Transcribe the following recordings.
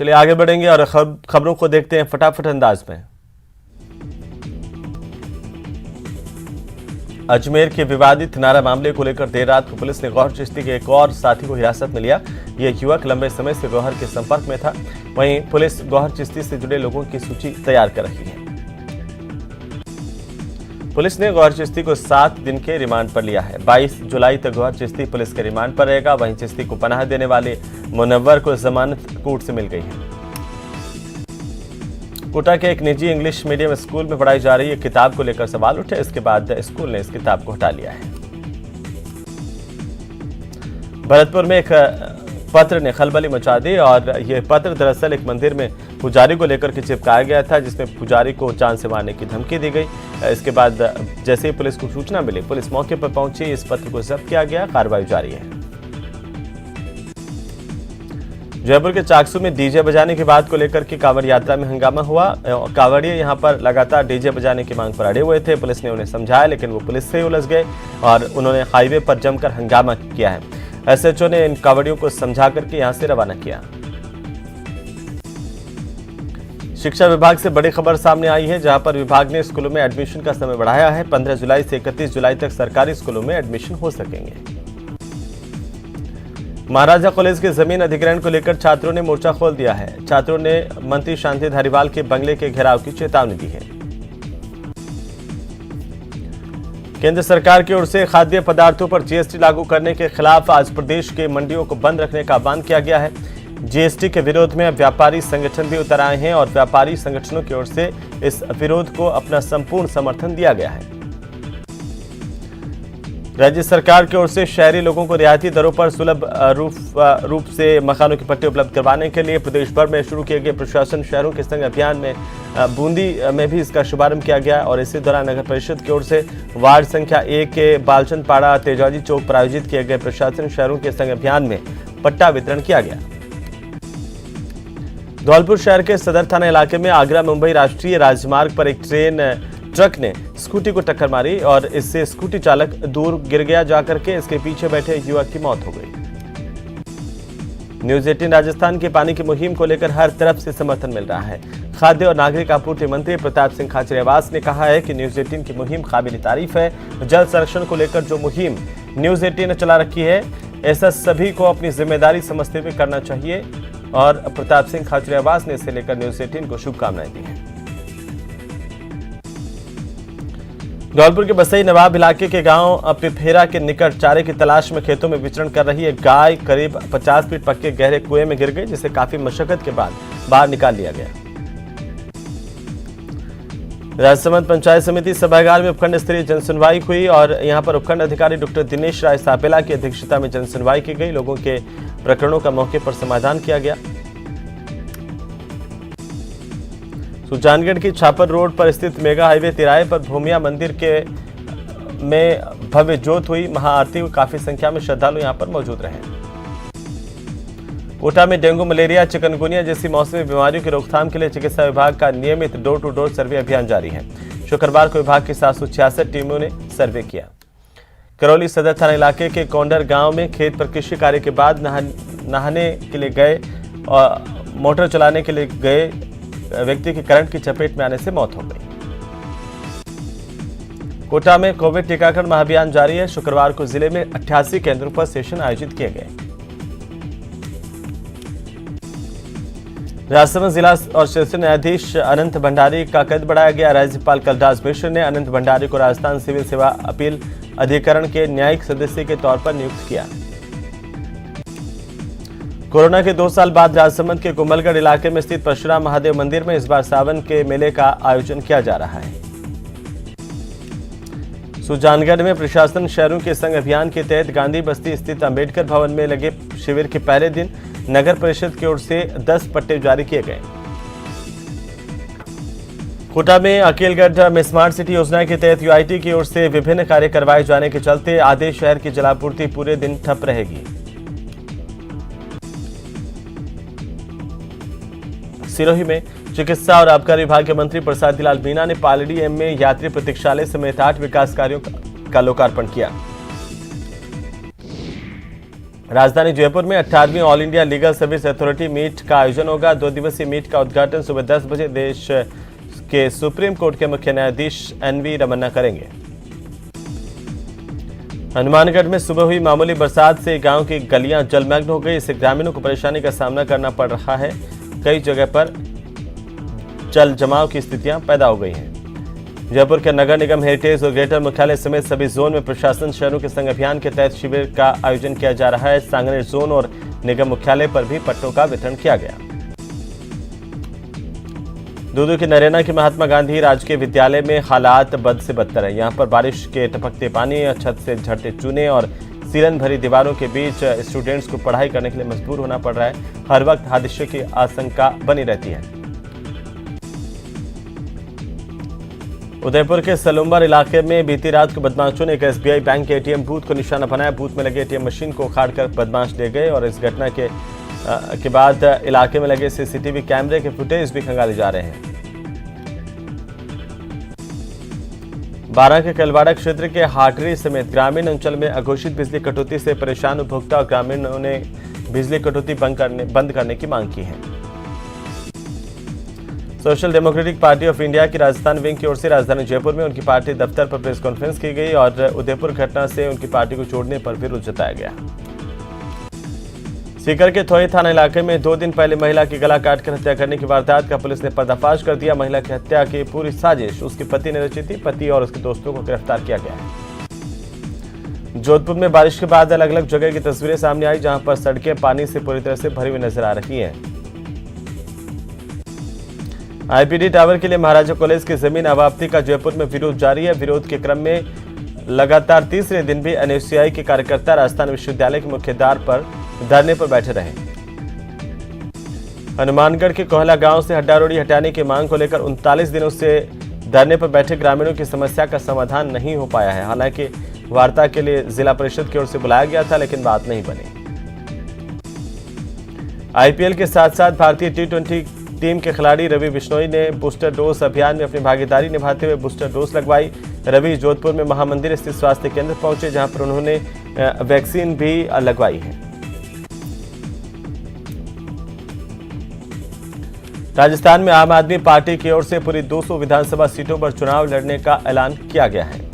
चलिए आगे बढ़ेंगे और खबरों को देखते हैं फटाफट अंदाज में। अजमेर के विवादित नारा मामले को लेकर देर रात को पुलिस ने गौहर चिश्ती के एक और साथी को हिरासत में लिया। यह युवक लंबे समय से गौहर के संपर्क में था। वहीं पुलिस गौहर चिश्ती से जुड़े लोगों की सूची तैयार कर रही है। पुलिस ने गौहर चिश्ती को 7 दिन के रिमांड पर लिया है। 22 जुलाई तक गौहर चिश्ती पुलिस के रिमांड पर रहेगा। वहीं चिश्ती को पनाह देने वाले मुनव्वर को जमानत कोर्ट से मिल गई है। कोटा के एक निजी इंग्लिश मीडियम स्कूल में पढ़ाई जा रही एक किताब को लेकर सवाल उठे। इसके बाद स्कूल ने इस किताब को हटा लिया है। भरतपुर में एक पत्र ने खलबली मचा दी और यह पत्र दरअसल एक मंदिर में पुजारी को लेकर के चिपकाया गया था, जिसमें पुजारी को जान से मारने की धमकी दी गई। इसके बाद जैसे ही पुलिस को सूचना मिली, पुलिस मौके पर पहुंची। इस पत्र को जब्त किया गया। कार्रवाई जारी है। जयपुर के चाकसू में डीजे बजाने की बात को लेकर के कांवड़ यात्रा में हंगामा हुआ। कांवड़िये यहां पर लगातार डीजे बजाने की मांग पर अड़े हुए थे। पुलिस ने उन्हें समझाया, लेकिन वो पुलिस से ही उलझ गए और उन्होंने हाईवे पर जमकर हंगामा किया है। एसएचओ ने इन कांवड़ियों को समझा करके यहां से रवाना किया। शिक्षा विभाग से बड़ी खबर सामने आई है, जहां पर विभाग ने स्कूलों में एडमिशन का समय बढ़ाया है। 15 जुलाई से 31 जुलाई तक सरकारी स्कूलों में एडमिशन हो सकेंगे। महाराजा कॉलेज के जमीन अधिग्रहण को लेकर छात्रों ने मोर्चा खोल दिया है। छात्रों ने मंत्री शांति धारीवाल के बंगले के घेराव की चेतावनी दी है। केंद्र सरकार की ओर से खाद्य पदार्थों पर जीएसटी लागू करने के खिलाफ आज प्रदेश के मंडियों को बंद रखने का आह्वान किया गया है। जीएसटी के विरोध में व्यापारी संगठन भी उतर आए हैं और व्यापारी संगठनों की ओर से इस विरोध को अपना संपूर्ण समर्थन दिया गया है। राज्य सरकार की ओर से शहरी लोगों को रियायती दरों पर सुलभ रूप से मकानों के पट्टे उपलब्ध करवाने के लिए प्रदेश भर में शुरू किए गए प्रशासन शहरों के संग अभियान में बूंदी में भी इसका शुभारंभ किया गया और इसी दौरान नगर परिषद की ओर से वार्ड संख्या 1 के बालचंद पाड़ा तेजाजी चौक पर आयोजित किए गए प्रशासन शहरों के संग अभियान में पट्टा वितरण किया गया। धौलपुर शहर के सदर थाना इलाके में आगरा मुंबई राष्ट्रीय राजमार्ग पर एक ट्रक ने स्कूटी को टक्कर मारी और इससे स्कूटी चालक दूर गिर गया। जाकर के इसके पीछे बैठे युवक की मौत हो गई। न्यूज 18 राजस्थान के पानी की मुहिम को लेकर हर तरफ से समर्थन मिल रहा है। खाद्य और नागरिक आपूर्ति मंत्री प्रताप सिंह खाचरियावास ने कहा है कि न्यूज 18 की मुहिम काबिल तारीफ है। जल संरक्षण को लेकर जो मुहिम न्यूज 18 ने चला रखी है, ऐसा सभी को अपनी जिम्मेदारी समझते हुए करना चाहिए और प्रताप सिंह खाचरियावास ने इसे लेकर न्यूज 18 को शुभकामनाएं दी हैं। धौलपुर के बसई नवाब इलाके के गांव पिफेरा के निकट चारे की तलाश में खेतों में विचरण कर रही एक गाय करीब 50 फीट पक्के गहरे कुएं में गिर गई, जिसे काफी मशक्कत के बाद बाहर निकाल लिया गया। राजसमंद पंचायत समिति सभागार में उपखंड स्तरीय जनसुनवाई हुई और यहां पर उपखंड अधिकारी डॉक्टर दिनेश राय सापेला की अध्यक्षता में जनसुनवाई की गई। लोगों के प्रकरणों का मौके पर समाधान किया गया। सुजानगढ़ की छापर रोड पर स्थित मेगा हाईवे तिराहे पर भूमिया मंदिर में भव्य जोत हुई। महाआरती हुई। काफी संख्या में श्रद्धालु यहां पर मौजूद रहे। कोटा में डेंगू, मलेरिया, चिकनगुनिया जैसी मौसमी बीमारियों की रोकथाम के लिए चिकित्सा विभाग का नियमित डोर टू डोर सर्वे अभियान जारी है। शुक्रवार को विभाग की 766 टीमों ने सर्वे किया। करौली सदर थाना इलाके के कोंडर गांव में खेत पर कृषि कार्य के बाद नहाने के लिए गए और मोटर चलाने के लिए गए व्यक्ति की करंट की चपेट में आने से मौत हो गई। कोटा में कोविड टीकाकरण महाअभियान जारी है। शुक्रवार को जिले में 88 केंद्रों पर सेशन आयोजित किए गए। राजसमंद जिला और सेशन न्यायाधीश अनंत भंडारी का कद बढ़ाया गया। राज्यपाल कलराज मिश्र ने अनंत भंडारी को राजस्थान सिविल सेवा अपील अधिकरण के न्यायिक सदस्य के तौर पर नियुक्त किया। कोरोना के 2 साल बाद राजसमंद के कुंभलगढ़ इलाके में स्थित परशुराम महादेव मंदिर में इस बार सावन के मेले का आयोजन किया जा रहा है। सुजानगढ़ में प्रशासन शहरों के संग अभियान के तहत गांधी बस्ती स्थित अंबेडकर भवन में लगे शिविर के पहले दिन नगर परिषद की ओर से 10 पट्टे जारी किए गए। कोटा में अकेलगढ़ में स्मार्ट सिटी योजना के तहत यूआईटी की ओर से विभिन्न कार्य करवाए जाने के चलते आधे शहर की जलापूर्ति पूरे दिन ठप रहेगी। सिरोही में चिकित्सा और आबकारी विभाग के मंत्री प्रसाद लाल मीणा ने पालड़ी एम में यात्री प्रतीक्षालय समेत 8 विकास कार्यों का लोकार्पण किया। राजधानी जयपुर में 18वीं all India legal service authority meet का आयोजन होगा। 2 दिवसीय मीट का उद्घाटन सुबह 10 बजे देश के सुप्रीम कोर्ट के मुख्य न्यायाधीश NV रमन्ना करेंगे। हनुमानगढ़ में सुबह हुई मामूली बरसात से गांव की गलियां जलमग्न हो गई। इससे ग्रामीणों को परेशानी का सामना करना पड़ रहा है। कई जगह पर जल जमाव की स्थितियां पैदा हो गई हैं। जयपुर के नगर निगम, हेरिटेज और ग्रेटर मुख्यालय समेत सभी जोन में प्रशासन शहरों के संग अभियान के तहत शिविर का आयोजन किया जा रहा है। सांगनेर जोन और निगम मुख्यालय पर भी पट्टों का वितरण किया गया। दूदू की नरेना के महात्मा गांधी राजकीय विद्यालय में हालात बद से बदतर है। यहां पर बारिश के टपकते पानी, छत से झड़ते चूने और सीलन भरी दीवारों के बीच स्टूडेंट्स को पढ़ाई करने के लिए मजबूर होना पड़ रहा है। हर वक्त हादसे की आशंका बनी रहती है। उदयपुर के सलूम्बर इलाके में बीती रात को बदमाशों ने एक SBI बैंक के ATM बूथ को निशाना बनाया। बूथ में लगे ATM मशीन को उखाड़कर बदमाश ले गए और इस घटना के बाद इलाके में लगे CCTV कैमरे के फुटेज भी खंगाले जा रहे हैं। बारां के कलवाड़ा क्षेत्र के हाटरी समेत ग्रामीण अंचल में अघोषित बिजली कटौती से परेशान उपभोक्ता और ग्रामीणों ने बिजली कटौती बंद करने की मांग की है। Social democratic party of India की राजस्थान विंग की ओर से राजधानी जयपुर में उनकी पार्टी दफ्तर पर प्रेस कॉन्फ्रेंस की गई और उदयपुर घटना से उनकी पार्टी को छोड़ने पर विरोध जताया गया। सीकर के थोई थाना इलाके में 2 दिन पहले महिला की गला काटकर हत्या करने की वारदात का पुलिस ने पर्दाफाश कर दिया। महिला की हत्या की पूरी साजिश उसके पति ने रची थी। पति और उसके दोस्तों को गिरफ्तार किया गया है। जोधपुर में बारिश के बाद अलग अलग जगह की तस्वीरें सामने आई, जहां पर सड़कें पानी से पूरी तरह से भरी हुई नजर आ रही हैं। IPD टावर के लिए महाराजा कॉलेज की जमीन अवाप्ति का जयपुर में विरोध जारी है। विरोध के क्रम में लगातार तीसरे दिन भी NSCI के कार्यकर्ता राजस्थान विश्वविद्यालय के मुख्य द्वार पर धरने पर बैठे रहे। हनुमानगढ़ के कोहला गांव से हड्डारोड़ी हटाने की मांग को लेकर 39 दिनों से धरने पर बैठे ग्रामीणों की समस्या का समाधान नहीं हो पाया है। हालांकि वार्ता के लिए जिला परिषद की ओर से बुलाया गया था, लेकिन बात नहीं बनी। IPL के साथ साथ भारतीय T20 टीम के खिलाड़ी रवि बिश्नोई ने बूस्टर डोज अभियान में अपनी भागीदारी निभाते हुए बूस्टर डोज लगवाई। रवि जोधपुर में महामंदिर स्थित स्वास्थ्य केंद्र पहुंचे, जहां पर उन्होंने वैक्सीन भी लगवाई है। राजस्थान में आम आदमी पार्टी की ओर से पूरी 200 विधानसभा सीटों पर चुनाव लड़ने का ऐलान किया गया है।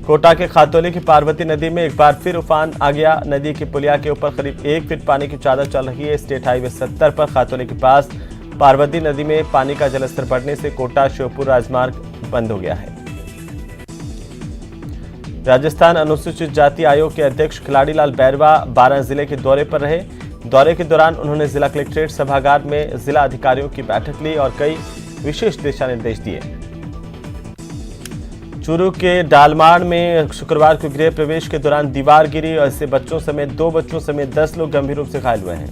कोटा के खातौली की पार्वती नदी में एक बार फिर उफान आ गया। नदी की पुलिया के ऊपर करीब 1 फीट पानी की चादर चल रही है। स्टेट हाईवे 70 पर खातौली के पास पार्वती नदी में पानी का जलस्तर बढ़ने से कोटा श्योपुर राजमार्ग बंद हो गया है। राजस्थान अनुसूचित जाति आयोग के अध्यक्ष खिलाड़ीलाल बैरवा 12 जिले के दौरे पर रहे। दौरे के दौरान उन्होंने जिला कलेक्ट्रेट सभागार में जिला अधिकारियों की बैठक ली और कई विशेष दिशा निर्देश दिए। चूरू के डालमाड़ में शुक्रवार को गृह प्रवेश के दौरान दीवार गिरी और इससे 2 बच्चों समेत 10 लोग गंभीर रूप से घायल हुए हैं।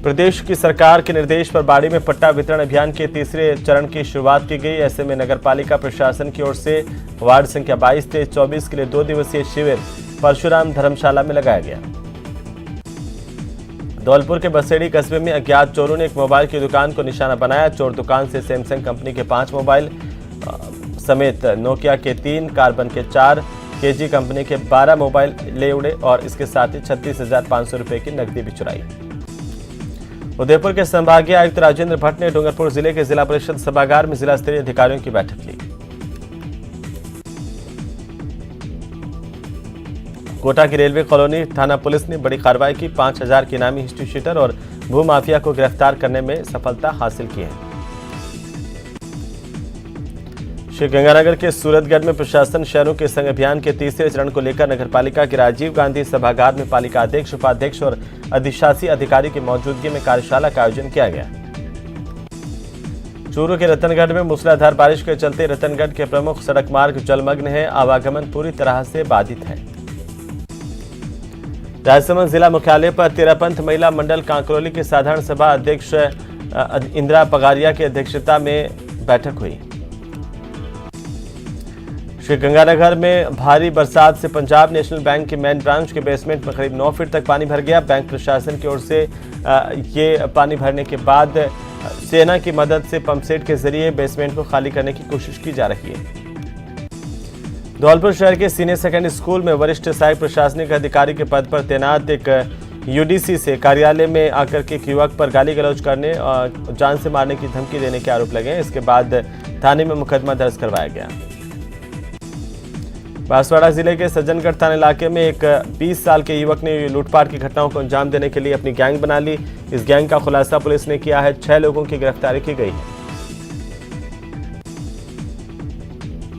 प्रदेश की सरकार के निर्देश पर बाड़ी में पट्टा वितरण अभियान के तीसरे चरण की शुरुआत की गई। ऐसे में नगरपालिका प्रशासन की ओर से वार्ड संख्या 22 से 24 के लिए 2 दिवसीय शिविर परशुराम धर्मशाला में लगाया गया। धौलपुर के बसेड़ी कस्बे में अज्ञात चोरों ने एक मोबाइल की दुकान को निशाना बनाया। चोर दुकान से सैमसंग कंपनी के 5 मोबाइल समेत नोकिया के 3, कार्बन के 4, केजी कंपनी के 12 मोबाइल ले उड़े और इसके साथ ही 36,500 रुपए की नकदी भी चुराई। उदयपुर के संभागीय आयुक्त राजेंद्र भट्ट ने डूंगरपुर जिले के जिला परिषद सभागार में जिला स्तरीय अधिकारियों की बैठक ली। कोटा की रेलवे कॉलोनी थाना पुलिस ने बड़ी कार्रवाई की। 5,000 के इनामी हिस्ट्री शीटर और भूमाफिया को गिरफ्तार करने में सफलता हासिल की है। श्रीगंगानगर के सूरतगढ़ में प्रशासन शहरों के संग अभियान के तीसरे चरण को लेकर नगरपालिका के राजीव गांधी सभागार में पालिका अध्यक्ष, उपाध्यक्ष और अधिशासी अधिकारी की मौजूदगी में कार्यशाला का आयोजन किया गया। चूरू के रतनगढ़ में मूसलाधार बारिश के चलते रतनगढ़ के प्रमुख सड़क मार्ग जलमग्न है। आवागमन पूरी तरह से बाधित है। राजसमंद जिला मुख्यालय पर तेरापंथ महिला मंडल कांकरोली के साधारण सभा अध्यक्ष इंदिरा पगारिया की अध्यक्षता में बैठक हुई। श्रीगंगानगर में भारी बरसात से पंजाब नेशनल बैंक के मेन ब्रांच के बेसमेंट में करीब 9 फीट तक पानी भर गया। बैंक प्रशासन की ओर से ये पानी भरने के बाद सेना की मदद से पंपसेट के जरिए बेसमेंट को खाली करने की कोशिश की जा रही है। धौलपुर शहर के सीनियर सेकेंडरी स्कूल में वरिष्ठ सहायक प्रशासनिक अधिकारी के पद पर तैनात एक यूडीसी से कार्यालय में आकर के एक युवक पर गाली गलौज करने और जान से मारने की धमकी देने के आरोप लगे। इसके बाद थाने में मुकदमा दर्ज करवाया गया। बांसवाड़ा जिले के सज्जनगढ़ थाना इलाके में एक 20 साल के युवक ने लूटपाट की घटनाओं को अंजाम देने के लिए अपनी गैंग बना ली। इस गैंग का खुलासा पुलिस ने किया है। 6 लोगों की गिरफ्तारी की गई है।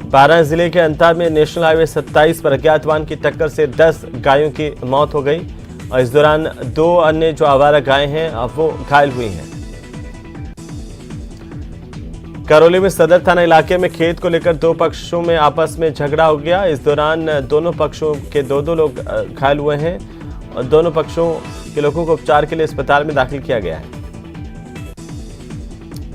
बारां जिले के अंता में नेशनल हाईवे 27 पर अज्ञात वाहन की टक्कर से 10 गायों की मौत हो गई और इस दौरान 2 अन्य जो आवारा गायें हैं वो घायल हुई हैं। करौली में सदर थाना इलाके में खेत को लेकर 2 पक्षों में आपस में झगड़ा हो गया। इस दौरान दोनों पक्षों के 2 लोग घायल हुए हैं और दोनों पक्षों के लोगों को उपचार के लिए अस्पताल में दाखिल किया गया है।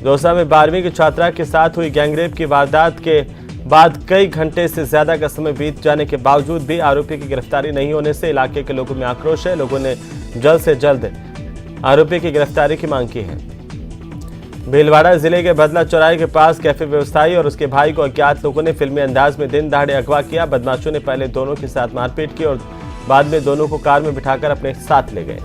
दौसा में 12वीं की छात्रा के साथ हुई गैंगरेप की वारदात के बाद कई घंटे से ज्यादा का समय बीत जाने के बावजूद भी आरोपी की गिरफ्तारी नहीं होने से इलाके के लोगों में आक्रोश है। लोगों ने जल्द से जल्द आरोपी की गिरफ्तारी की मांग की है। भीलवाड़ा जिले के बदला चौराहे के पास कैफे व्यवसायी और उसके भाई को अज्ञात लोगों ने फिल्मी अंदाज में दिन दहाड़े अगवा किया। बदमाशों ने पहले दोनों के साथ मारपीट की और बाद में दोनों को कार में बिठाकर अपने साथ ले गए।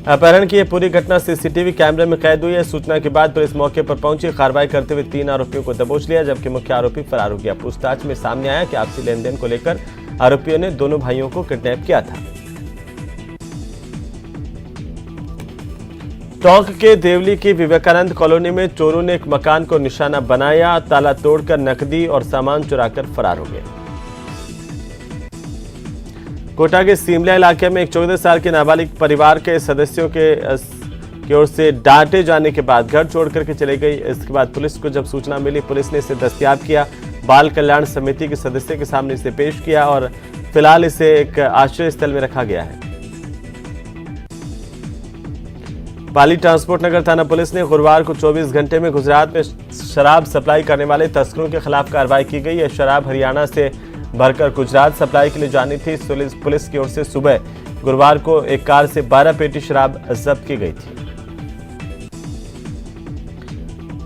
अपहरण की यह पूरी घटना सीसीटीवी कैमरे में कैद हुई है। सूचना के बाद पुलिस मौके पर पहुंची। कार्रवाई करते हुए 3 आरोपियों को दबोच लिया, जबकि मुख्य आरोपी फरार हो गया। पूछताछ में सामने आया कि आपसी लेन देन को लेकर आरोपियों ने दोनों भाइयों को किडनैप किया था। टोंक के देवली की विवेकानंद कॉलोनी में चोरों ने एक मकान को निशाना बनाया। ताला तोड़कर नकदी और सामान चुराकर फरार हो गए। कोटा के सीमला इलाके में एक 14 साल के नाबालिग परिवार के सदस्यों की ओर से डांटे जाने के बाद घर छोड़ करके चले गई। इसके बाद पुलिस को जब सूचना मिली, पुलिस ने इसे दस्तयाब किया। बाल कल्याण समिति के सदस्य के सामने इसे पेश किया और फिलहाल इसे एक आश्रय स्थल में रखा गया है। पाली ट्रांसपोर्ट नगर थाना पुलिस ने गुरुवार को 24 घंटे में गुजरात में शराब सप्लाई करने वाले तस्करों के खिलाफ कार्रवाई की गई। यह शराब हरियाणा से भरकर गुजरात सप्लाई के लिए जानी थी। पुलिस की ओर से सुबह गुरुवार को एक कार से 12 पेटी शराब जब्त की गई थी।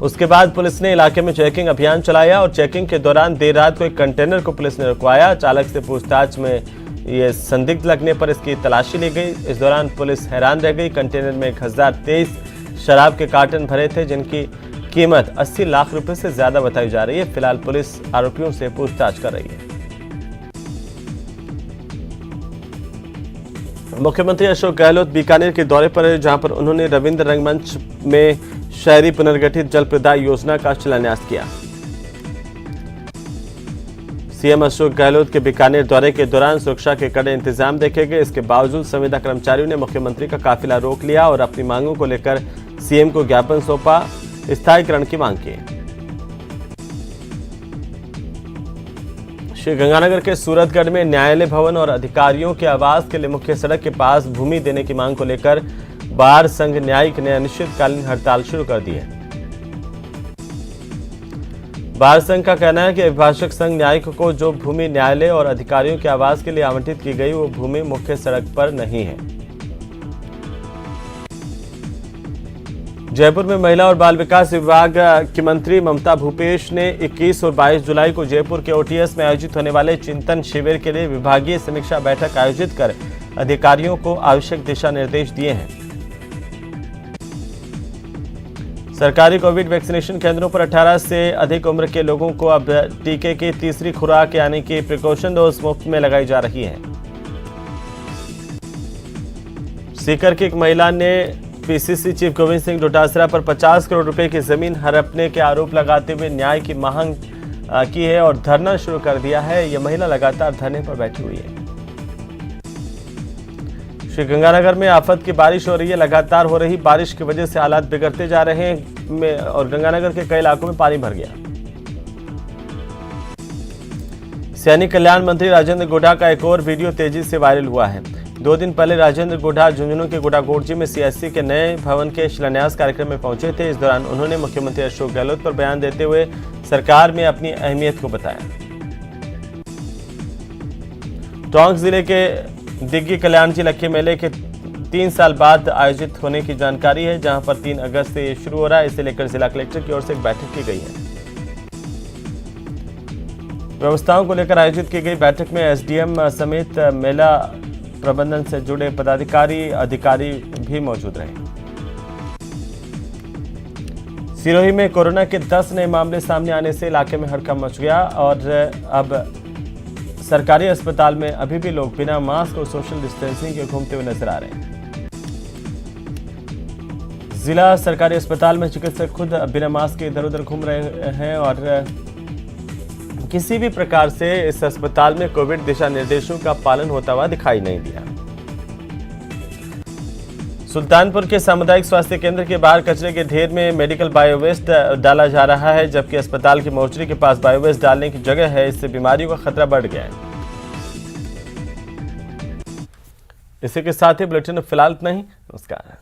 उसके बाद पुलिस ने इलाके में चेकिंग अभियान चलाया और चेकिंग के दौरान देर रात को एक कंटेनर को पुलिस ने रुकवाया। चालक से पूछताछ में ये संदिग्ध लगने पर इसकी तलाशी ली गई। इस दौरान पुलिस हैरान रह गई। कंटेनर में 1023 शराब के कार्टन भरे थे, जिनकी कीमत 80 लाख रुपए से ज्यादा बताई जा रही है। फिलहाल पुलिस आरोपियों से पूछताछ कर रही है। मुख्यमंत्री अशोक गहलोत बीकानेर के दौरे पर है, जहां पर उन्होंने रविंद्र रंगमंच में शहरी पुनर्गठित जल प्रदाय योजना का शिलान्यास किया। सीएम अशोक गहलोत के बीकानेर दौरे के दौरान सुरक्षा के कड़े इंतजाम देखे गए। इसके बावजूद संविदा कर्मचारियों ने मुख्यमंत्री का काफिला रोक लिया और अपनी मांगों को लेकर सीएम को ज्ञापन सौंपा। स्थायीकरण की मांग की। श्री गंगानगर के सूरतगढ़ में न्यायालय भवन और अधिकारियों के आवास के लिए मुख्य सड़क के पास भूमि देने की मांग को लेकर बार संघ न्यायिक ने अनिश्चितकालीन हड़ताल शुरू कर दी है। बार संघ का कहना है कि अभिभाषक संघ न्यायिक को जो भूमि न्यायालय और अधिकारियों के आवास के लिए आवंटित की गई, वो भूमि मुख्य सड़क पर नहीं है। जयपुर में महिला और बाल विकास विभाग की मंत्री ममता भूपेश ने 21 और 22 जुलाई को जयपुर के ओटीएस में आयोजित होने वाले चिंतन शिविर के लिए विभागीय समीक्षा बैठक आयोजित कर अधिकारियों को आवश्यक दिशा निर्देश दिए हैं। सरकारी कोविड वैक्सीनेशन केंद्रों पर 18 से अधिक उम्र के लोगों को अब टीके की तीसरी खुराक यानी कि प्रिकॉशन डोज मुफ्त में लगाई जा रही है। सीकर की एक महिला ने पीसीसी चीफ गोविंद सिंह डोटासरा पर 50 करोड़ रुपए की जमीन हड़पने के आरोप लगाते हुए न्याय की मांग की है और धरना शुरू कर दिया है। यह महिला लगातार धरने पर बैठी हुई है। श्री गंगानगर में आफत की बारिश हो रही है। लगातार हो रही बारिश की वजह से हालात बिगड़ते जा रहे हैं और गंगानगर के कई इलाकों में पानी भर गया। सैनिक कल्याण मंत्री राजेंद्र गोढ़ा का एक और वीडियो तेजी से वायरल हुआ है। 2 दिन पहले राजेंद्र गोढ़ा झुंझुनू के गोढ़ागोड़जी में सीएससी के नए भवन के शिलान्यास कार्यक्रम में पहुंचे थे। इस दौरान उन्होंने मुख्यमंत्री अशोक गहलोत पर बयान देते हुए सरकार में अपनी अहमियत को बताया। टोंक जिले के दिग्गी कल्याण जी लक्की मेले के 3 साल बाद आयोजित होने की जानकारी है, जहां पर 3 अगस्त से ये शुरू हो रहा है। इसे लेकर जिला कलेक्टर की ओर से एक बैठक की गई है। व्यवस्थाओं को लेकर आयोजित की गई बैठक में एसडीएम समेत मेला प्रबंधन से जुड़े पदाधिकारी अधिकारी भी मौजूद रहे। सिरोही में कोरोना के 10 नए मामले सामने आने से इलाके में हड़कंप मच गया और अब सरकारी अस्पताल में अभी भी लोग बिना मास्क और सोशल डिस्टेंसिंग के घूमते हुए नजर आ रहे हैं। जिला सरकारी अस्पताल में चिकित्सक खुद बिना मास्क के इधर उधर घूम रहे हैं और किसी भी प्रकार से इस अस्पताल में कोविड दिशा निर्देशों का पालन होता हुआ दिखाई नहीं दिया। सुल्तानपुर के सामुदायिक स्वास्थ्य केंद्र के बाहर कचरे के ढेर में मेडिकल बायोवेस्ट डाला जा रहा है, जबकि अस्पताल की मोर्चरी के पास बायोवेस्ट डालने की जगह है। इससे बीमारियों का खतरा बढ़ गया है। इसी के साथ ही बुलेटिन में फिलहाल इतना ही। नमस्कार।